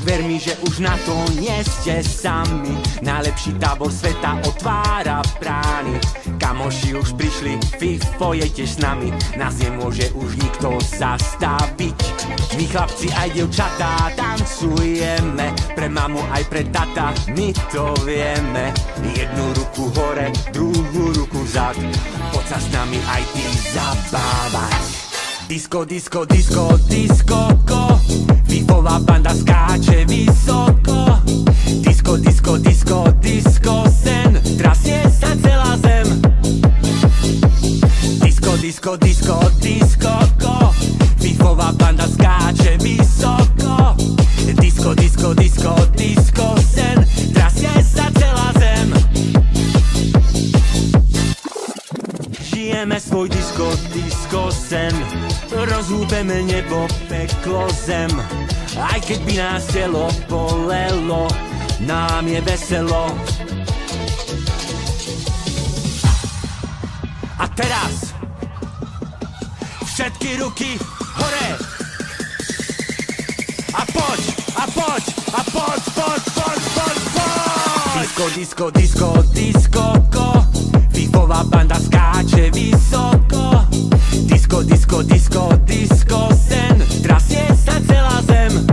tak ver mi, že už na to nie ste sami. Najlepší tábor sveta otvára brány. Kamoši už prišli, Fifo je tiež s nami. Nás nemôže už nikto zastaviť. My chlapci aj dievčatá tancujeme, pre mamu aj pre tata, my to vieme. Jednu ruku hore, druhú ruku vzad, poď sa s nami aj ty zabávať. Disko, disko, disko, diskoko, Fifová banda skáče vysoko. Disko, disko, disko, disko, sen, trasie sa celá zem. Disko, disko, disko, diskoko, Fifová banda skáče vysoko. Disko, disko, disko, disko, sen, trasie sa celá zem. Žijeme svoj disko, disko sen, rozhúbeme nebo, peklo, zem. Aj keď by nás telo bolelo, nám je veselo. A teraz všetky ruky hore. A poď, a poď, a poď, poď, poď, poď, poď. Disko, disko, disko, diskoko, Fifová banda skáče vysoko. Disko, disko, disko, disko, sen, trasie sa celá zem.